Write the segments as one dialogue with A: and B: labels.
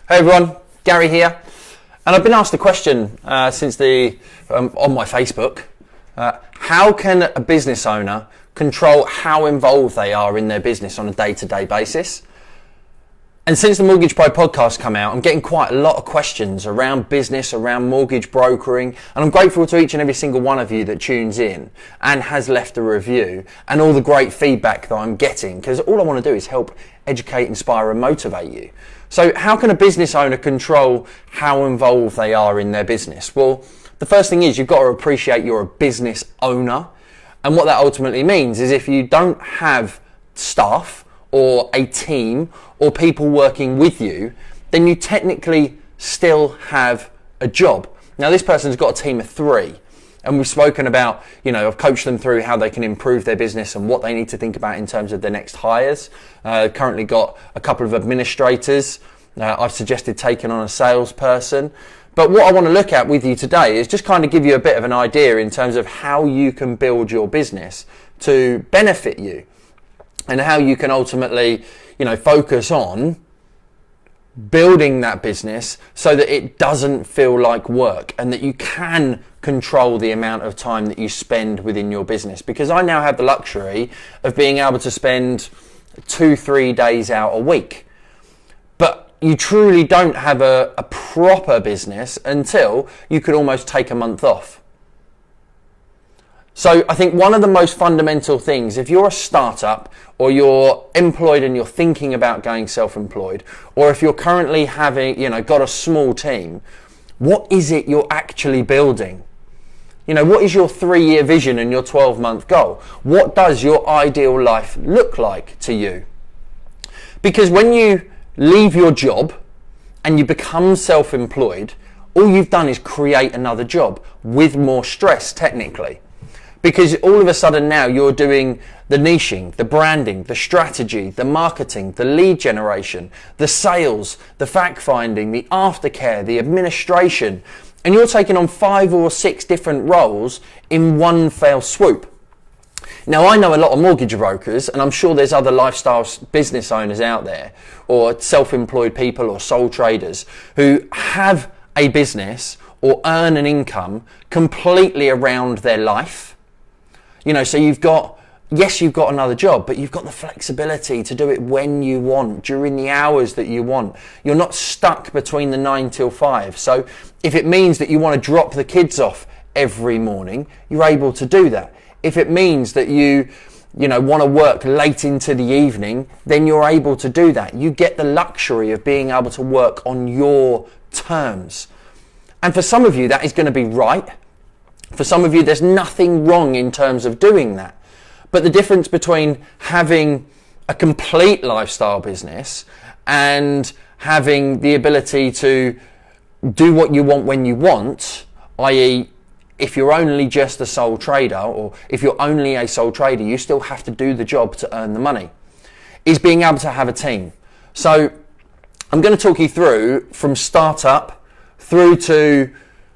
A: Hey everyone, Gary here, and I've been asked a question since on my Facebook. How can a business owner control how involved they are in their business on a day-to-day basis? And since the Mortgage Pro podcast come out, I'm getting quite a lot of questions around business, around mortgage brokering, and I'm grateful to each and every single one of you that tunes in and has left a review and all the great feedback that I'm getting, because all I want to do is help educate, inspire and motivate you. So how can a business owner control how involved they are in their business? Well, the first thing is you've got to appreciate you're a business owner, and what that ultimately means is if you don't have staff or a team or people working with you, then you technically still have a job. Now this person's got a team of 3, and we've spoken about, I've coached them through how they can improve their business and what they need to think about in terms of their next hires. Currently got a couple of administrators. I've suggested taking on a salesperson. But what I want to look at with you today is just kind of give you a bit of an idea in terms of how you can build your business to benefit you, and how you can ultimately, focus on building that business so that it doesn't feel like work, and that you can control the amount of time that you spend within your business. Because I now have the luxury of being able to spend 2-3 days out a week. But you truly don't have a proper business until you could almost take a month off. So I think one of the most fundamental things, if you're a startup or you're employed and you're thinking about going self-employed, or if you're currently having, got a small team, what is it you're actually building? What is your 3-year vision and your 12-month goal? What does your ideal life look like to you? Because when you leave your job and you become self-employed, all you've done is create another job with more stress technically. Because all of a sudden now you're doing the niching, the branding, the strategy, the marketing, the lead generation, the sales, the fact finding, the aftercare, the administration, and you're taking on 5 or 6 different roles in one fell swoop. Now I know a lot of mortgage brokers, and I'm sure there's other lifestyle business owners out there, or self-employed people or sole traders who have a business or earn an income completely around their life. So you've got another job, but you've got the flexibility to do it when you want, during the hours that you want. You're not stuck between the 9 till 5. So if it means that you want to drop the kids off every morning, you're able to do that. If it means that you want to work late into the evening, then you're able to do that. You get the luxury of being able to work on your terms. And for some of you, that is going to be right. For some of you, there's nothing wrong in terms of doing that. But the difference between having a complete lifestyle business and having the ability to do what you want when you want, i.e., if you're only just a sole trader, or if you're only a sole trader, you still have to do the job to earn the money, is being able to have a team. So I'm going to talk you through from startup through to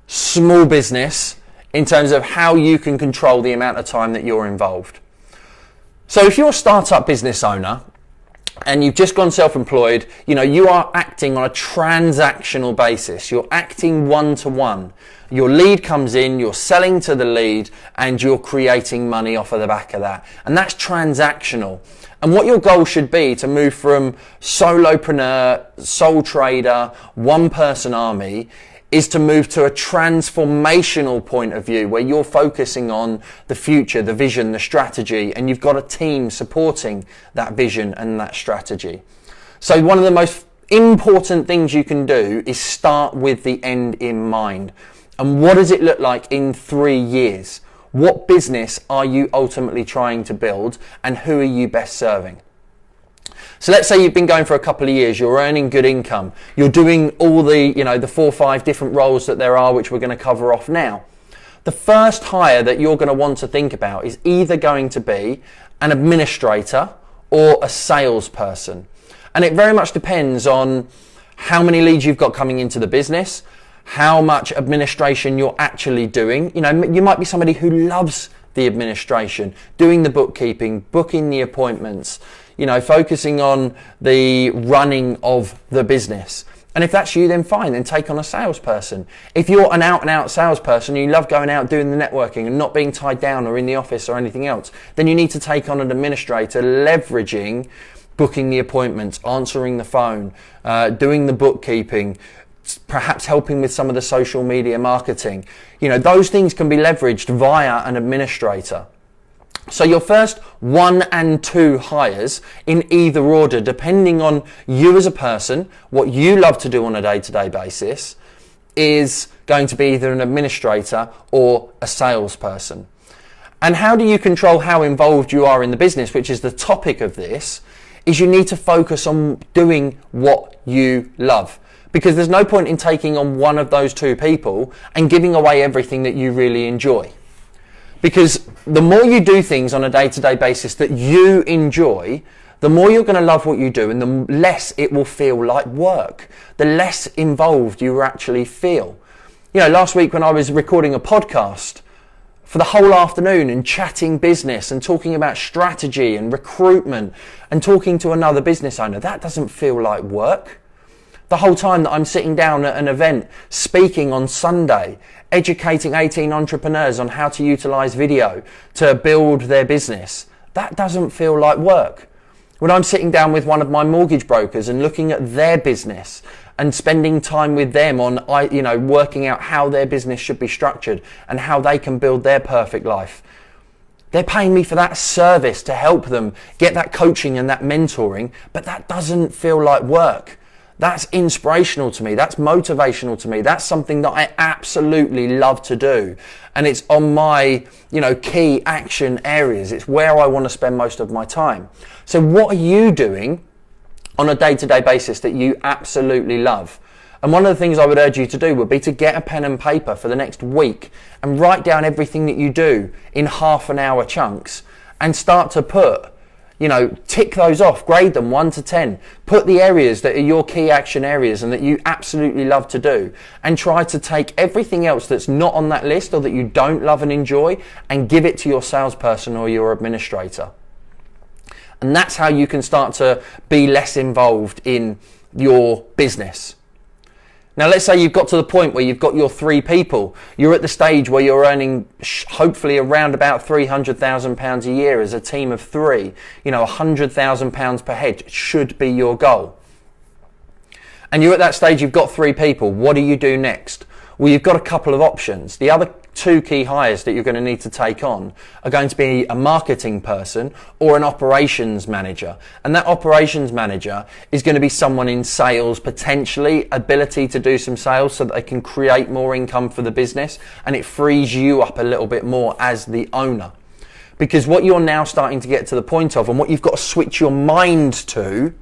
A: small business, in terms of how you can control the amount of time that you're involved. So if you're a startup business owner and you've just gone self-employed, you are acting on a transactional basis. You're acting one-to-one. Your lead comes in, you're selling to the lead, and you're creating money off of the back of that. And that's transactional. And what your goal should be to move from solopreneur, sole trader, one-person army, is to move to a transformational point of view where you're focusing on the future, the vision, the strategy, and you've got a team supporting that vision and that strategy. So one of the most important things you can do is start with the end in mind. And what does it look like in 3 years? What business are you ultimately trying to build, and who are you best serving? So let's say you've been going for a couple of years, you're earning good income, you're doing all the, the 4 or 5 different roles that there are, which we're going to cover off now. The first hire that you're going to want to think about is either going to be an administrator or a salesperson. And it very much depends on how many leads you've got coming into the business, how much administration you're actually doing. You might be somebody who loves the administration, doing the bookkeeping, booking the appointments, focusing on the running of the business. And if that's you, then fine, then take on a salesperson. If you're an out and out salesperson, you love going out doing the networking and not being tied down or in the office or anything else, then you need to take on an administrator, leveraging booking the appointments, answering the phone, doing the bookkeeping, perhaps helping with some of the social media marketing. Those things can be leveraged via an administrator. So your first 1 and 2 hires, in either order, depending on you as a person, what you love to do on a day-to-day basis, is going to be either an administrator or a salesperson. And how do you control how involved you are in the business, which is the topic of this, is you need to focus on doing what you love. Because there's no point in taking on one of those 2 people and giving away everything that you really enjoy. Because the more you do things on a day-to-day basis that you enjoy, the more you're going to love what you do, and the less it will feel like work, the less involved you actually feel. Last week when I was recording a podcast for the whole afternoon and chatting business and talking about strategy and recruitment and talking to another business owner, that doesn't feel like work. The whole time that I'm sitting down at an event, speaking on Sunday, educating 18 entrepreneurs on how to utilize video to build their business, that doesn't feel like work. When I'm sitting down with one of my mortgage brokers and looking at their business and spending time with them on, working out how their business should be structured and how they can build their perfect life, they're paying me for that service to help them get that coaching and that mentoring, but that doesn't feel like work. That's inspirational to me. That's motivational to me. That's something that I absolutely love to do. And it's on my, key action areas. It's where I want to spend most of my time. So what are you doing on a day-to-day basis that you absolutely love? And one of the things I would urge you to do would be to get a pen and paper for the next week and write down everything that you do in half-an-hour chunks and start to put, tick those off, grade them 1 to 10, put the areas that are your key action areas and that you absolutely love to do, and try to take everything else that's not on that list or that you don't love and enjoy and give it to your salesperson or your administrator. And that's how you can start to be less involved in your business. Now, let's say you've got to the point where you've got your 3 people. You're at the stage where you're earning hopefully around about £300,000 a year as a team of 3. £100,000 per head should be your goal. And you're at that stage, you've got 3 people. What do you do next? Well, you've got a couple of options. The other 2 key hires that you're going to need to take on are going to be a marketing person or an operations manager. And that operations manager is going to be someone in sales, potentially ability to do some sales so that they can create more income for the business, and it frees you up a little bit more as the owner. Because what you're now starting to get to the point of, and what you've got to switch your mind to,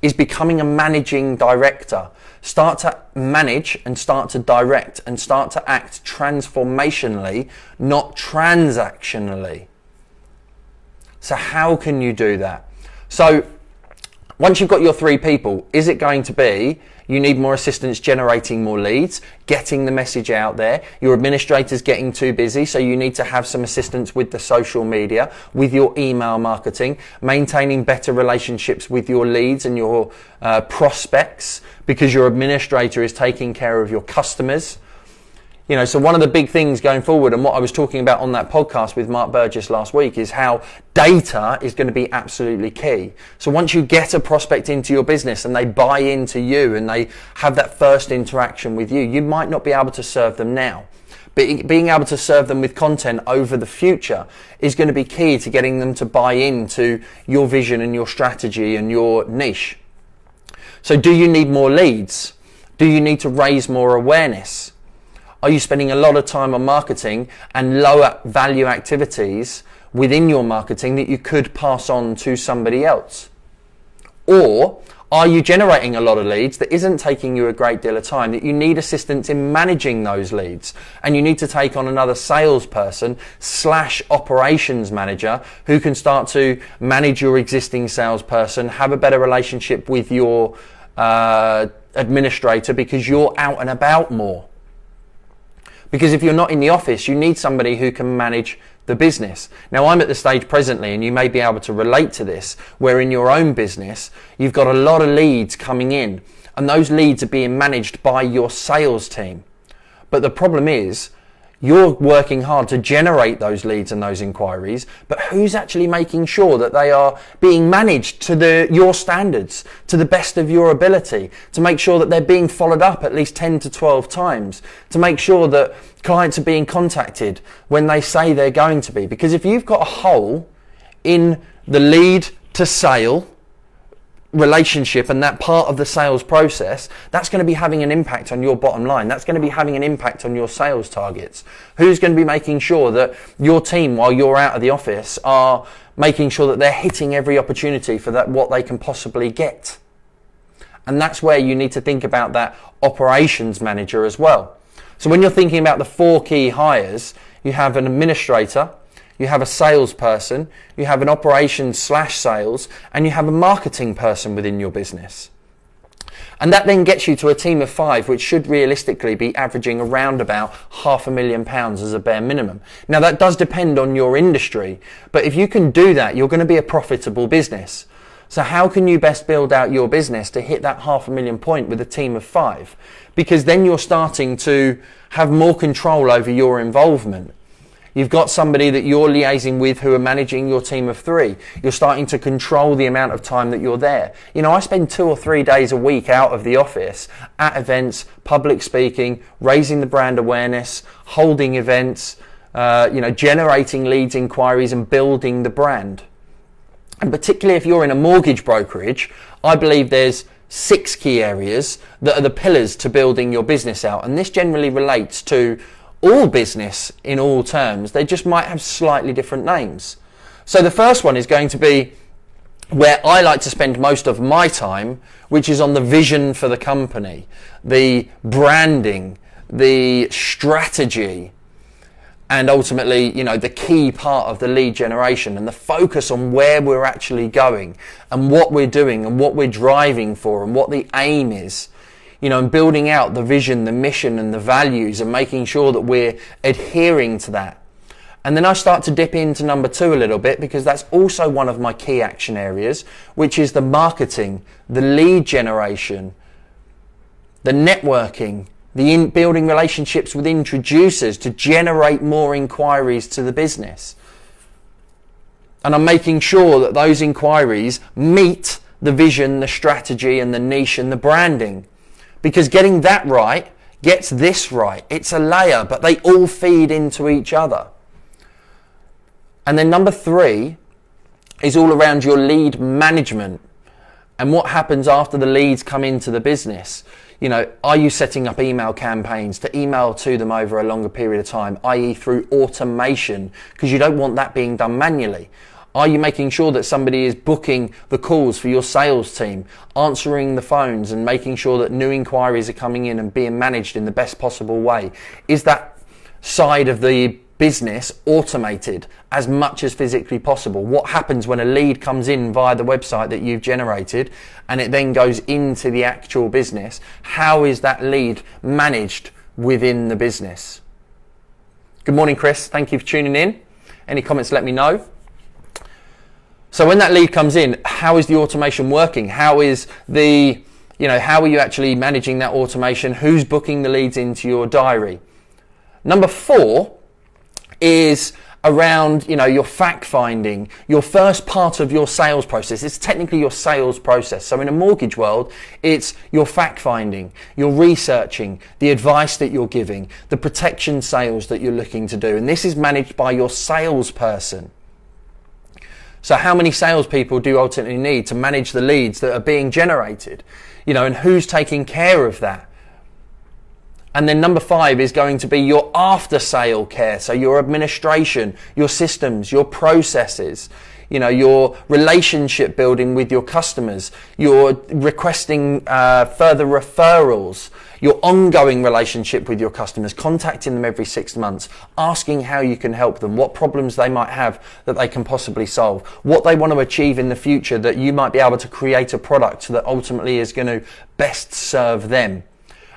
A: is becoming a managing director. Start to manage and start to direct and start to act transformationally, not transactionally. So how can you do that? So once you've got your 3 people, is it going to be you need more assistance generating more leads, getting the message out there? Your administrator's getting too busy, so you need to have some assistance with the social media, with your email marketing, maintaining better relationships with your leads and your prospects, because your administrator is taking care of your customers. So one of the big things going forward, and what I was talking about on that podcast with Mark Burgess last week, is how data is going to be absolutely key. So once you get a prospect into your business and they buy into you and they have that first interaction with you, you might not be able to serve them now. But being able to serve them with content over the future is going to be key to getting them to buy into your vision and your strategy and your niche. So do you need more leads? Do you need to raise more awareness? Are you spending a lot of time on marketing and lower value activities within your marketing that you could pass on to somebody else? Or are you generating a lot of leads that isn't taking you a great deal of time, that you need assistance in managing those leads, and you need to take on another salesperson / operations manager who can start to manage your existing salesperson, have a better relationship with your administrator because you're out and about more? Because if you're not in the office, you need somebody who can manage the business. Now, I'm at the stage presently, and you may be able to relate to this, where in your own business, you've got a lot of leads coming in, and those leads are being managed by your sales team. But the problem is, you're working hard to generate those leads and those inquiries, but who's actually making sure that they are being managed to your standards, to the best of your ability, to make sure that they're being followed up at least 10 to 12 times, to make sure that clients are being contacted when they say they're going to be? Because if you've got a hole in the lead to sale relationship and that part of the sales process, that's going to be having an impact on your bottom line. That's going to be having an impact on your sales targets. Who's going to be making sure that your team, while you're out of the office, are making sure that they're hitting every opportunity for that, what they can possibly get? And that's where you need to think about that operations manager as well. So when you're thinking about the 4 key hires, you have an administrator, you have a salesperson, you have an operations/sales, and you have a marketing person within your business. And that then gets you to a team of 5, which should realistically be averaging around about £500,000 as a bare minimum. Now, that does depend on your industry, but if you can do that, you're going to be a profitable business. So how can you best build out your business to hit that £500,000 point with a team of 5? Because then you're starting to have more control over your involvement. You've got somebody that you're liaising with who are managing your team of 3. You're starting to control the amount of time that you're there. You know, I spend 2 or 3 days a week out of the office at events, public speaking, raising the brand awareness, holding events, generating leads, inquiries, and building the brand. And particularly if you're in a mortgage brokerage, I believe there's 6 key areas that are the pillars to building your business out. And this generally relates to all business in all terms. They just might have slightly different names. So the first one is going to be where I like to spend most of my time, which is on the vision for the company, the branding, the strategy, and ultimately, the key part of the lead generation and the focus on where we're actually going and what we're doing and what we're driving for and what the aim is. And building out the vision, the mission and the values and making sure that we're adhering to that. And then I start to dip into number 2 a little bit, because that's also one of my key action areas, which is the marketing, the lead generation, the networking, the building relationships with introducers to generate more inquiries to the business. And I'm making sure that those inquiries meet the vision, the strategy and the niche and the branding. Because getting that right gets this right. It's a layer, but they all feed into each other. And then number 3 is all around your lead management and what happens after the leads come into the business. Are you setting up email campaigns to email to them over a longer period of time, i.e. through automation, because you don't want that being done manually? Are you making sure that somebody is booking the calls for your sales team, answering the phones and making sure that new inquiries are coming in and being managed in the best possible way? Is that side of the business automated as much as physically possible? What happens when a lead comes in via the website that you've generated and it then goes into the actual business? How is that lead managed within the business? Good morning, Chris. Thank you for tuning in. Any comments, let me know. So when that lead comes in, how is the automation working? How is how are you actually managing that automation? Who's booking the leads into your diary? Number 4 is around, your fact finding, your first part of your sales process. It's technically your sales process. So in a mortgage world, it's your fact finding, your researching, the advice that you're giving, the protection sales that you're looking to do. And this is managed by your salesperson. So how many salespeople do you ultimately need to manage the leads that are being generated? And who's taking care of that? And then number 5 is going to be your after sale care. So your administration, your systems, your processes, your relationship building with your customers, your requesting further referrals, your ongoing relationship with your customers, contacting them every 6 months, asking how you can help them, what problems they might have that they can possibly solve, what they want to achieve in the future that you might be able to create a product that ultimately is going to best serve them.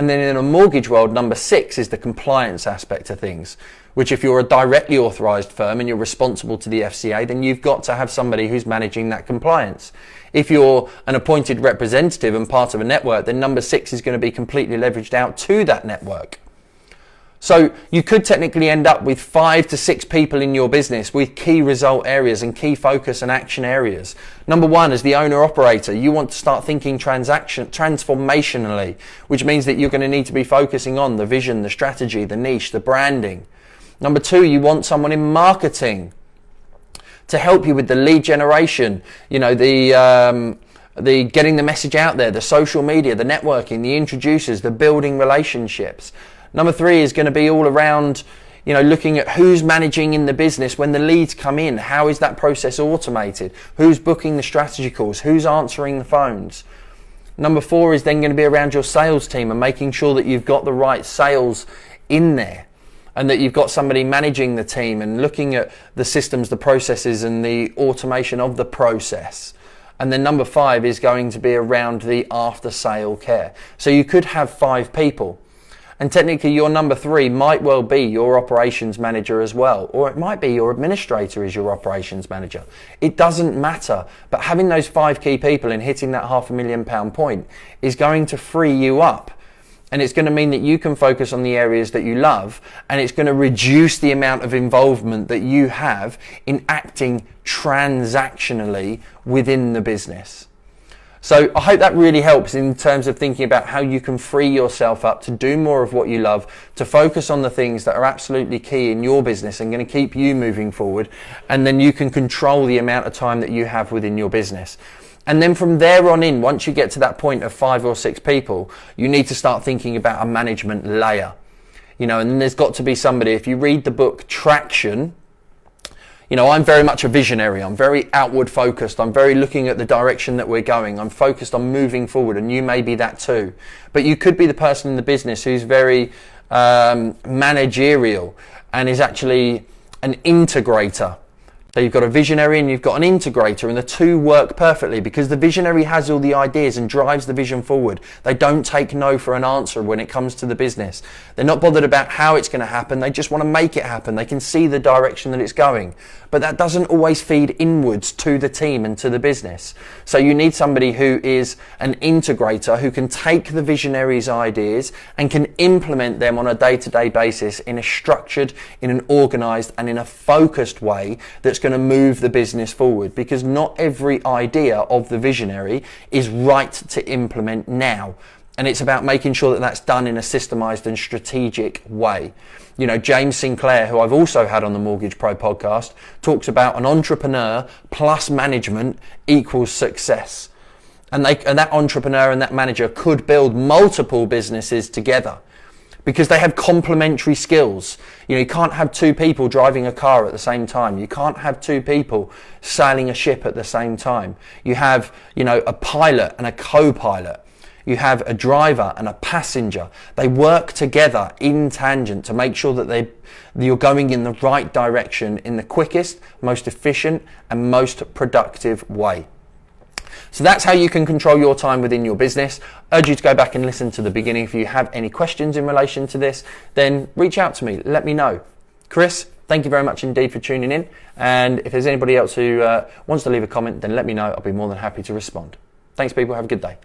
A: And then in a mortgage world, number 6 is the compliance aspect of things, which if you're a directly authorised firm and you're responsible to the FCA, then you've got to have somebody who's managing that compliance. If you're an appointed representative and part of a network, then number 6 is going to be completely leveraged out to that network. So you could technically end up with 5 to 6 people in your business with key result areas and key focus and action areas. Number 1, as the owner operator, you want to start thinking transformationally, which means that you're going to need to be focusing on the vision, the strategy, the niche, the branding. Number 2, you want someone in marketing to help you with the lead generation, the getting the message out there, the social media, the networking, the introducers, the building relationships. Number 3 is going to be all around, looking at who's managing in the business when the leads come in. How is that process automated? Who's booking the strategy calls? Who's answering the phones? Number 4 is then going to be around your sales team and making sure that you've got the right sales in there and that you've got somebody managing the team and looking at the systems, the processes and the automation of the process. And then number 5 is going to be around the after sale care. So you could have 5 people. And technically your number 3 might well be your operations manager as well, or it might be your administrator is your operations manager. It doesn't matter, but having those 5 key people and hitting that £500,000 point is going to free you up. And it's going to mean that you can focus on the areas that you love, and it's going to reduce the amount of involvement that you have in acting transactionally within the business. So I hope that really helps in terms of thinking about how you can free yourself up to do more of what you love, to focus on the things that are absolutely key in your business and going to keep you moving forward. And then you can control the amount of time that you have within your business. And then from there on in, once you get to that point of 5 or 6 people, you need to start thinking about a management layer. And then there's got to be somebody, if you read the book Traction, I'm very much a visionary. I'm very outward focused. I'm very looking at the direction that we're going. I'm focused on moving forward, and you may be that too. But you could be the person in the business who's very managerial and is actually an integrator. So you've got a visionary and you've got an integrator, and the two work perfectly because the visionary has all the ideas and drives the vision forward. They don't take no for an answer when it comes to the business. They're not bothered about how it's going to happen. They just want to make it happen. They can see the direction that it's going. But that doesn't always feed inwards to the team and to the business. So you need somebody who is an integrator who can take the visionary's ideas and can implement them on a day-to-day basis in a structured, in an organized and in a focused way that's going to move the business forward, because not every idea of the visionary is right to implement now. And it's about making sure that that's done in a systemized and strategic way. James Sinclair, who I've also had on the Mortgage Pro podcast, talks about an entrepreneur plus management equals success. And that entrepreneur and that manager could build multiple businesses together, because they have complementary skills. You can't have 2 people driving a car at the same time. You can't have 2 people sailing a ship at the same time. You have, a pilot and a co-pilot. You have a driver and a passenger. They work together in tangent to make sure that you're going in the right direction in the quickest, most efficient and most productive way. So that's how you can control your time within your business. I urge you to go back and listen to the beginning. If you have any questions in relation to this, then reach out to me. Let me know. Chris, thank you very much indeed for tuning in. And if there's anybody else who wants to leave a comment, then let me know. I'll be more than happy to respond. Thanks, people. Have a good day.